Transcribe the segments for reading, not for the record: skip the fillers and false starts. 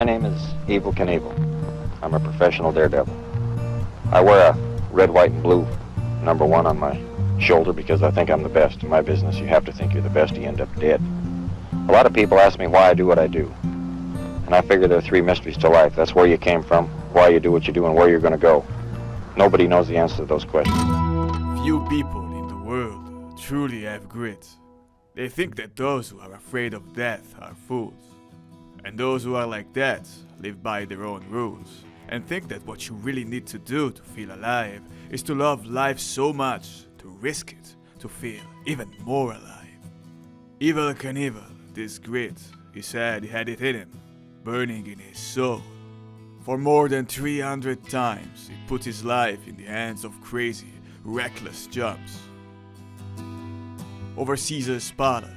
My name is Evel Knievel. I'm a professional daredevil. I wear a red, white, and blue #1 on my shoulder because I think I'm the best. In my business, you have to think you're the best, you end up dead. A lot of people ask me why I do what I do. And I figure there are 3 mysteries to life. That's where you came from, why you do what you do, and where you're going to go. Nobody knows the answer to those questions. Few people in the world truly have grit. They think that those who are afraid of death are fools. And those who are like that live by their own rules and think that what you really need to do to feel alive is to love life so much, to risk it, to feel even more alive. Evel Knievel, this grit, he said he had it in him, burning in his soul. For more than 300 times, he put his life in the hands of crazy, reckless jumps. Over Caesar's Palace,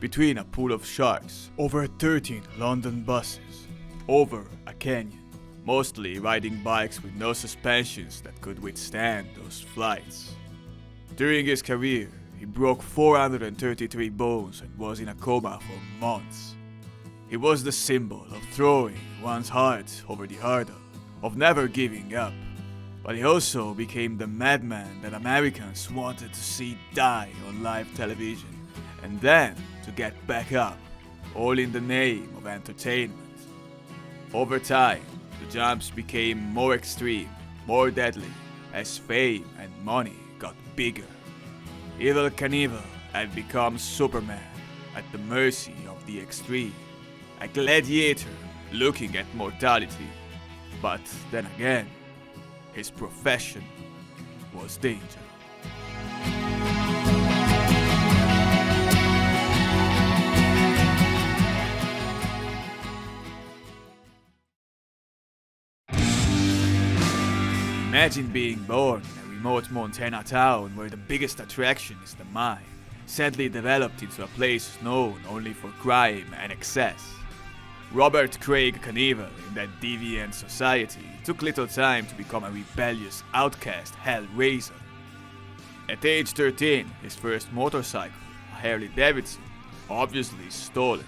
between a pool of sharks, over 13 London buses, over a canyon, mostly riding bikes with no suspensions that could withstand those flights. During his career, he broke 433 bones and was in a coma for months. He was the symbol of throwing one's heart over the hurdle, of never giving up. But he also became the madman that Americans wanted to see die on live television, and then to get back up, all in the name of entertainment. Over time, the jumps became more extreme, more deadly, as fame and money got bigger. Evel Knievel had become Superman, at the mercy of the extreme, a gladiator looking at mortality. But then again, his profession was danger. Imagine being born in a remote Montana town where the biggest attraction is the mine, sadly developed into a place known only for crime and excess. Robert Craig Knievel, in that deviant society, took little time to become a rebellious outcast hellraiser. At age 13, his first motorcycle, a Harley Davidson, obviously stolen.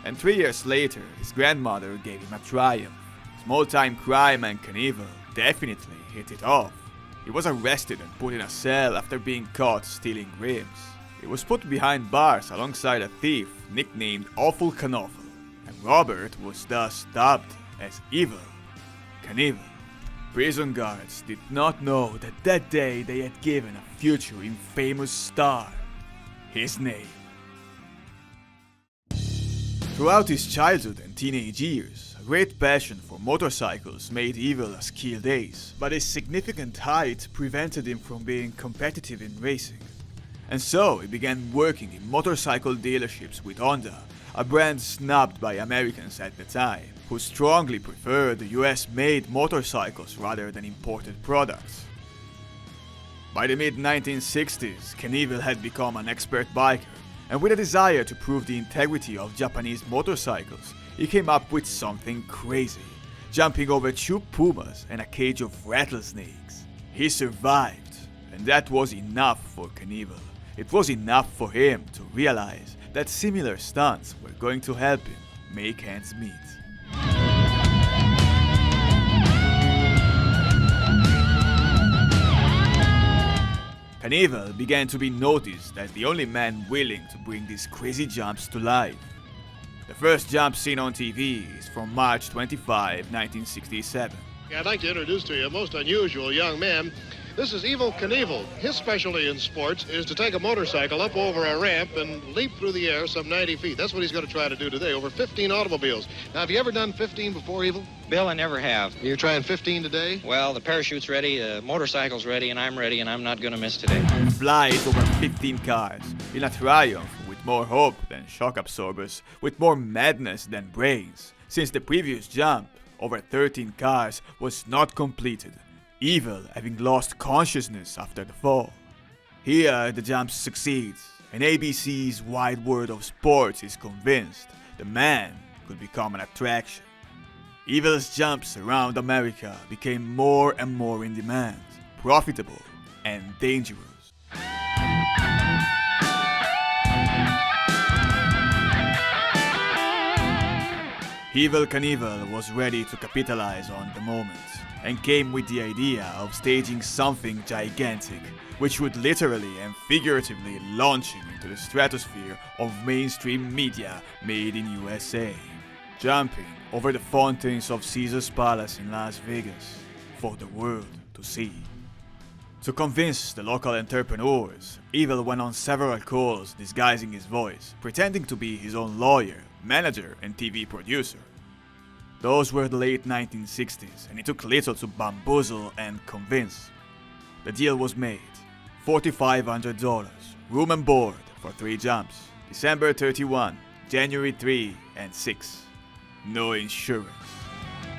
And 3 years later, his grandmother gave him a Triumph. Small-time crime and Knievel definitely hit it off. He was arrested and put in a cell after being caught stealing rims. He was put behind bars alongside a thief nicknamed Awful Kanoffel, and Robert was thus dubbed as Evel Knievel. Prison guards did not know that that day they had given a future infamous star his name. Throughout his childhood and teenage years, a great passion for motorcycles made Evel a skilled ace, but his significant height prevented him from being competitive in racing. And so he began working in motorcycle dealerships with Honda, a brand snubbed by Americans at the time, who strongly preferred US-made motorcycles rather than imported products. By the mid-1960s, Knievel had become an expert biker, and with a desire to prove the integrity of Japanese motorcycles, he came up with something crazy, jumping over 2 pumas and a cage of rattlesnakes. He survived, and that was enough for Knievel. It was enough for him to realize that similar stunts were going to help him make ends meet. Knievel began to be noticed as the only man willing to bring these crazy jumps to life. The first jump seen on TV is from March 25, 1967. I'd like to introduce to you a most unusual young man. This is Evel Knievel. His specialty in sports is to take a motorcycle up over a ramp and leap through the air some 90 feet. That's what he's going to try to do today, over 15 automobiles. Now, have you ever done 15 before, Evel? Bill, I never have. You're trying 15 today? Well, the parachute's ready, the motorcycle's ready, and I'm not going to miss today. Flies over 15 cars in a Triumph with more hope than shock absorbers, with more madness than brains. Since the previous jump, over 13 cars, was not completed, Evel having lost consciousness after the fall. Here, the jump succeeds, and ABC's wide world of sports is convinced the man could become an attraction. Evel's jumps around America became more and more in demand, profitable, and dangerous. Evel Knievel was ready to capitalize on the moment, and came with the idea of staging something gigantic, which would literally and figuratively launch him into the stratosphere of mainstream media made in USA, jumping over the fountains of Caesar's Palace in Las Vegas for the world to see. To convince the local entrepreneurs, Evel went on several calls disguising his voice, pretending to be his own lawyer, manager, and TV producer. Those were the late 1960s, and it took little to bamboozle and convince. The deal was made. $4,500, room and board for 3 jumps, December 31, January 3, and 6. No insurance.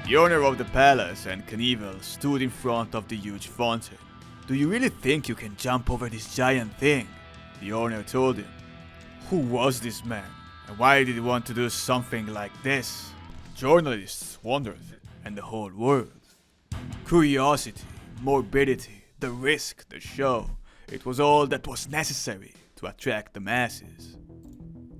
The owner of the palace and Knievel stood in front of the huge fountain. "Do you really think you can jump over this giant thing?" the owner told him. Who was this man, and why did he want to do something like this? Journalists wondered, and the whole world. Curiosity, morbidity, the risk, the show, it was all that was necessary to attract the masses.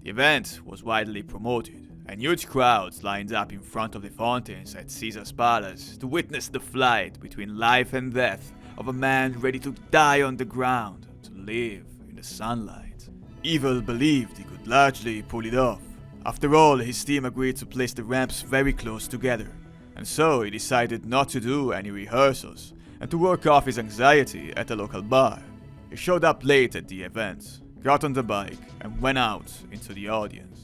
The event was widely promoted, and huge crowds lined up in front of the fountains at Caesar's Palace to witness the flight between life and death of a man ready to die on the ground to live in the sunlight. Evel believed he could largely pull it off. After all, his team agreed to place the ramps very close together, and so he decided not to do any rehearsals and to work off his anxiety at a local bar. He showed up late at the event, got on the bike, and went out into the audience.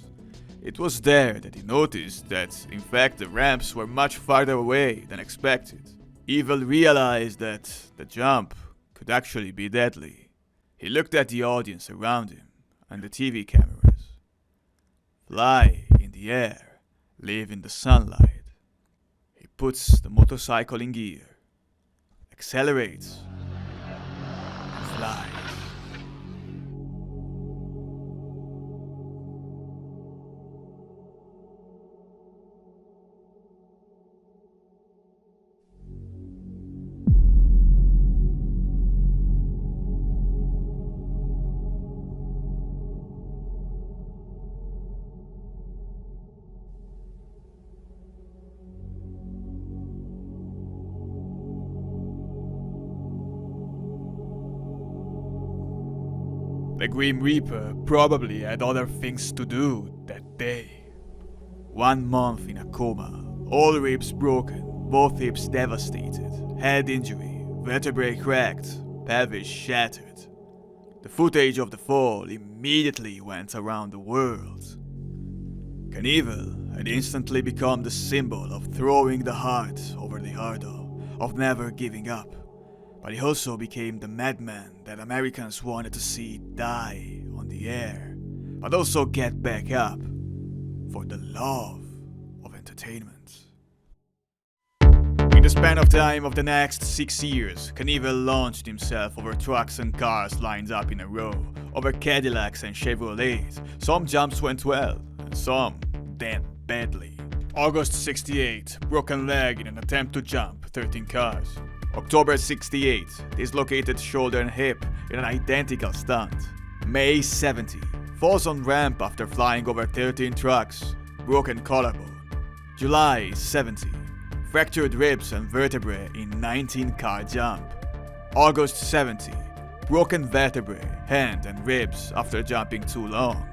It was there that he noticed that, in fact, the ramps were much farther away than expected. Evel realized that the jump could actually be deadly. He looked at the audience around him and the TV cameras. Fly in the air, live in the sunlight. He puts the motorcycle in gear, accelerates, and flies. The Grim Reaper probably had other things to do that day. 1 month in a coma, all ribs broken, both hips devastated, head injury, vertebrae cracked, pelvis shattered. The footage of the fall immediately went around the world. Knievel had instantly become the symbol of throwing the heart over the hurdle, of never giving up. But he also became the madman that Americans wanted to see die on the air, but also get back up for the love of entertainment. In the span of time of the next 6 years, Knievel launched himself over trucks and cars lined up in a row, over Cadillacs and Chevrolets. Some jumps went well, and some damn badly. August 68, broken leg in an attempt to jump 13 cars. October 68, dislocated shoulder and hip in an identical stunt. May 70, falls on ramp after flying over 13 trucks, broken collarbone. July 70, fractured ribs and vertebrae in 19-car jump. August 70, broken vertebrae, hand and ribs after jumping too long.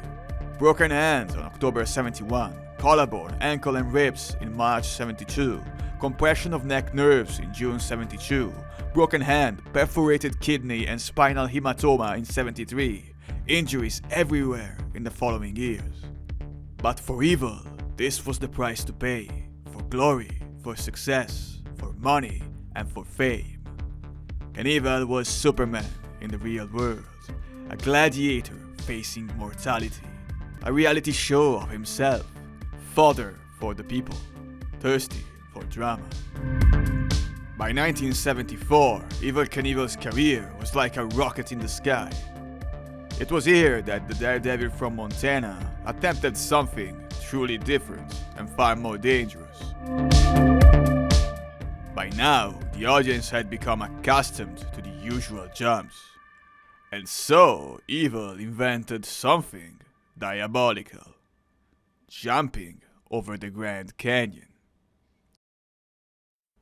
Broken hand on October 71, collarbone, ankle and ribs in March 72. Compression of neck nerves in June 72, broken hand, perforated kidney and spinal hematoma in 73, injuries everywhere in the following years. But for Evel, this was the price to pay, for glory, for success, for money, and for fame. Knievel was Superman in the real world, a gladiator facing mortality, a reality show of himself, fodder for the people, thirsty for drama. By 1974, Evel Knievel's career was like a rocket in the sky. It was here that the daredevil from Montana attempted something truly different and far more dangerous. By now, the audience had become accustomed to the usual jumps. And so, Evel invented something diabolical. Jumping over the Grand Canyon.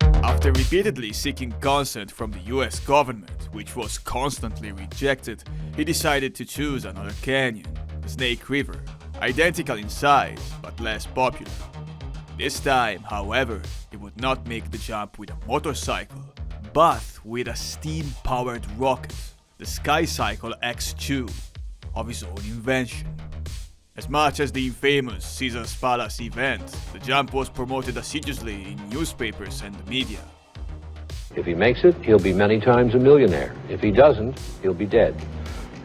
After repeatedly seeking consent from the US government, which was constantly rejected, he decided to choose another canyon, the Snake River, identical in size but less popular. This time, however, he would not make the jump with a motorcycle, but with a steam-powered rocket, the SkyCycle X2, of his own invention. As much as the infamous Caesar's Palace event, the jump was promoted assiduously in newspapers and the media. If he makes it, he'll be many times a millionaire. If he doesn't, he'll be dead.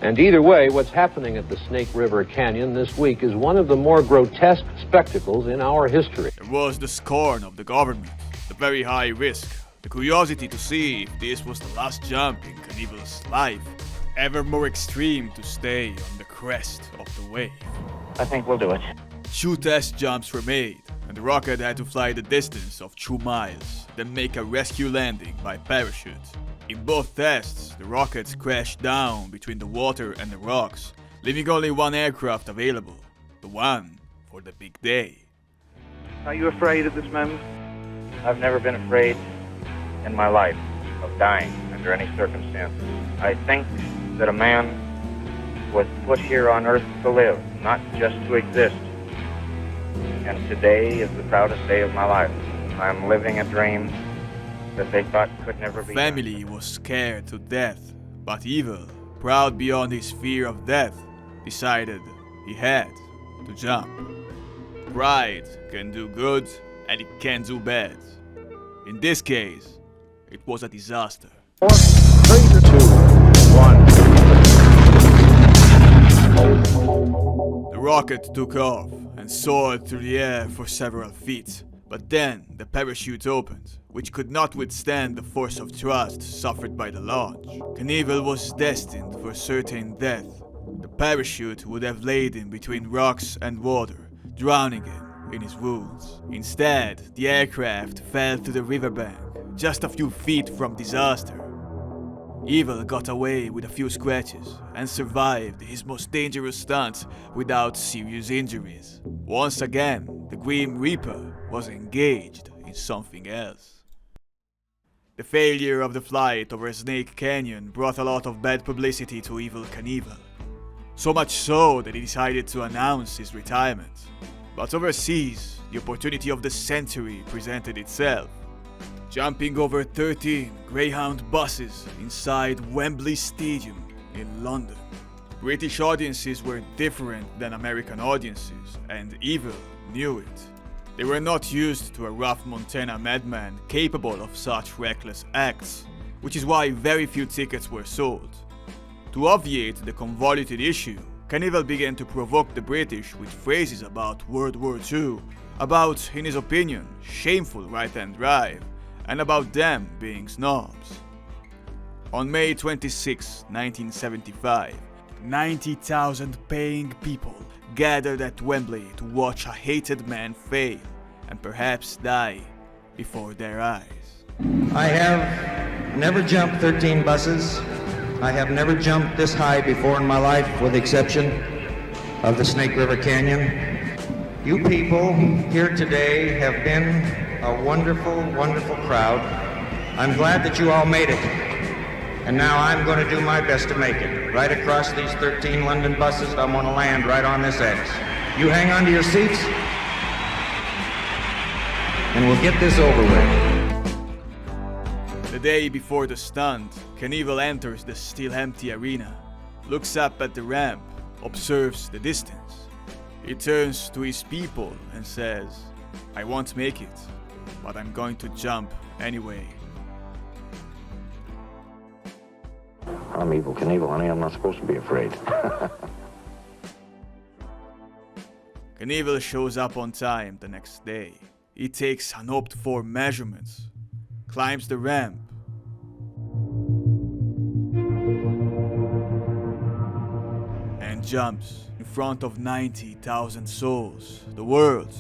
And either way, what's happening at the Snake River Canyon this week is one of the more grotesque spectacles in our history. There was the scorn of the government, the very high risk, the curiosity to see if this was the last jump in Knievel's life, ever more extreme to stay on the crest of the wave. I think we'll do it. 2 test jumps were made, and the rocket had to fly the distance of 2 miles, then make a rescue landing by parachute. In both tests, the rockets crashed down between the water and the rocks, leaving only one aircraft available, the one for the big day. Are you afraid at this moment? I've never been afraid in my life of dying under any circumstances. I think that a man was put here on earth to live, not just to exist. And today is the proudest day of my life. I'm living a dream that they thought could never be. Family was scared to death, but Evel, proud beyond his fear of death, decided he had to jump. Pride can do good and it can do bad. In this case, it was a disaster. 4, 3, 2, 1. The rocket took off and soared through the air for several feet, but then the parachute opened, which could not withstand the force of thrust suffered by the launch. Knievel was destined for certain death. The parachute would have laid him between rocks and water, drowning him in his wounds. Instead, the aircraft fell to the riverbank, just a few feet from disaster. Evel got away with a few scratches and survived his most dangerous stunt without serious injuries. Once again, the Grim Reaper was engaged in something else. The failure of the flight over Snake Canyon brought a lot of bad publicity to Evel Knievel. So much so that he decided to announce his retirement. But overseas, the opportunity of the century presented itself. Jumping over 13 Greyhound buses inside Wembley Stadium in London. British audiences were different than American audiences, and Evel knew it. They were not used to a rough Montana madman capable of such reckless acts, which is why very few tickets were sold. To obviate the convoluted issue, Knievel began to provoke the British with phrases about World War II, about, in his opinion, shameful right-hand drive, and about them being snobs. On May 26, 1975, 90,000 paying people gathered at Wembley to watch a hated man fail and perhaps die before their eyes. I have never jumped 13 buses. I have never jumped this high before in my life, with the exception of the Snake River Canyon. You people here today have been a wonderful, wonderful crowd. I'm glad that you all made it. And now I'm going to do my best to make it. Right across these 13 London buses, I'm going to land right on this edge. You hang on to your seats, and we'll get this over with. The day before the stunt, Knievel enters the still empty arena, looks up at the ramp, observes the distance. He turns to his people and says, "I won't make it, but I'm going to jump anyway." I'm Evel Knievel, honey. I'm not supposed to be afraid. Knievel shows up on time the next day. He takes unhoped-for measurements, climbs the ramp, and jumps in front of 90,000 souls, the world,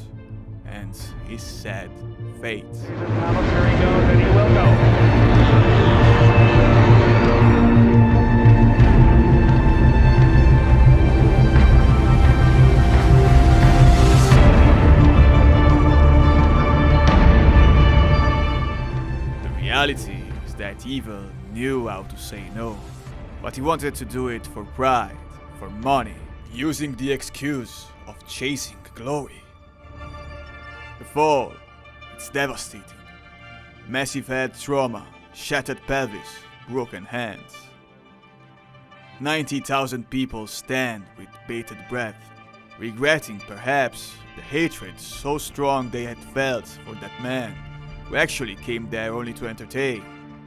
and his sad fate. Here he goes, and he will go. reality is that Evel knew how to say no, but he wanted to do it for pride, for money, using the excuse of chasing glory. The fall, it's devastating. Massive head trauma, shattered pelvis, broken hands. 90,000 people stand with bated breath, regretting perhaps the hatred so strong they had felt for that man who actually came there only to entertain,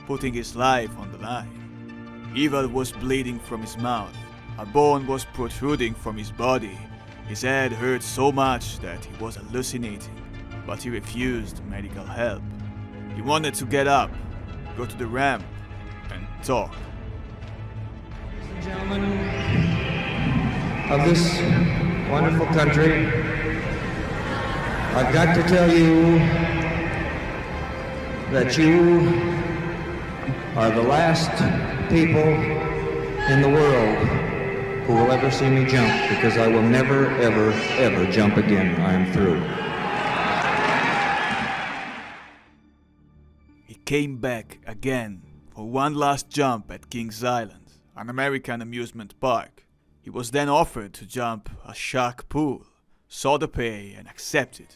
putting his life on the line. Evel was bleeding from his mouth, a bone was protruding from his body, his head hurt so much that he was hallucinating, but he refused medical help. He wanted to get up, go to the ramp, and talk. Gentlemen of this wonderful country, I've got to tell you that you are the last people in the world who will ever see me jump, because I will never, ever, ever jump again. I am through. He came back again for one last jump at Kings Island, an American amusement park. He was then offered to jump a shark pool, saw the pay and accepted.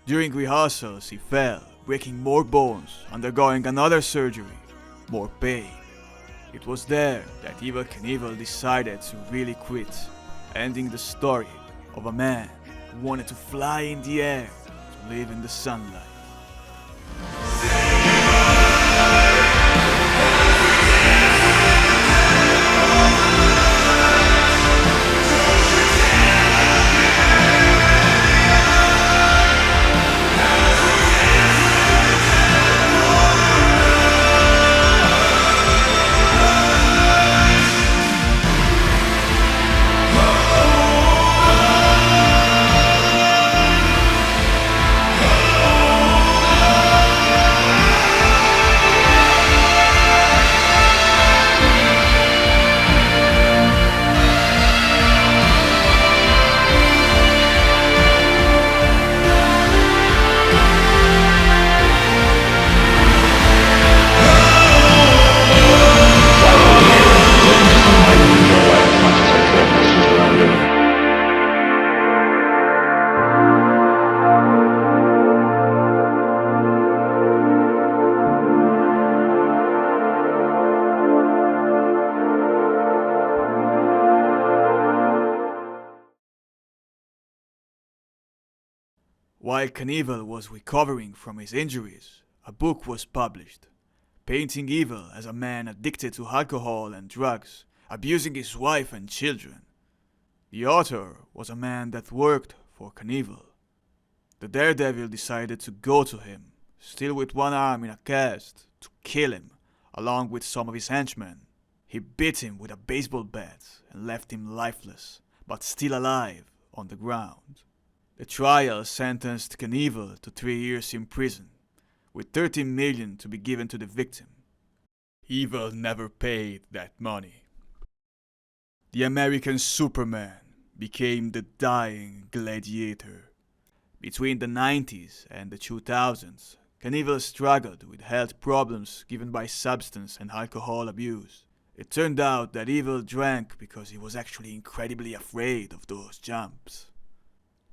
During rehearsals he fell, breaking more bones, undergoing another surgery, more pain. It was there that Evel Knievel decided to really quit, ending the story of a man who wanted to fly in the air, to live in the sunlight. While Knievel was recovering from his injuries, a book was published, painting Evel as a man addicted to alcohol and drugs, abusing his wife and children. The author was a man that worked for Knievel. The daredevil decided to go to him, still with one arm in a cast, to kill him, along with some of his henchmen. He beat him with a baseball bat and left him lifeless, but still alive, on the ground. The trial sentenced Knievel to 3 years in prison, with $13 million to be given to the victim. Evel never paid that money. The American Superman became the dying Gladiator. Between the 90s and the 2000s, Knievel struggled with health problems given by substance and alcohol abuse. It turned out that Evel drank because he was actually incredibly afraid of those jumps.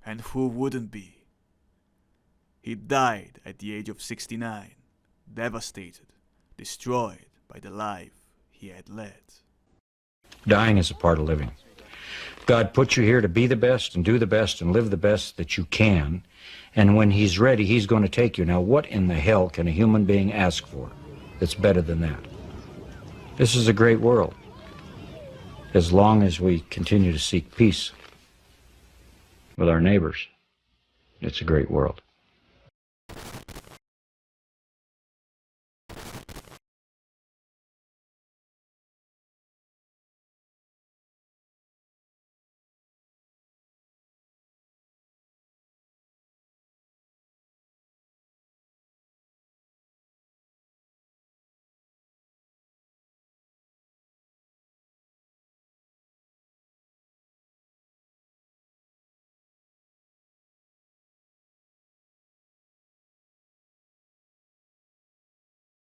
And who wouldn't be? He died at the age of 69, devastated, destroyed by the life he had led. Dying is a part of living. God put you here to be the best and do the best and live the best that you can. And when he's ready, he's going to take you. Now, what in the hell can a human being ask for that's better than that? This is a great world. As long as we continue to seek peace with our neighbors, it's a great world.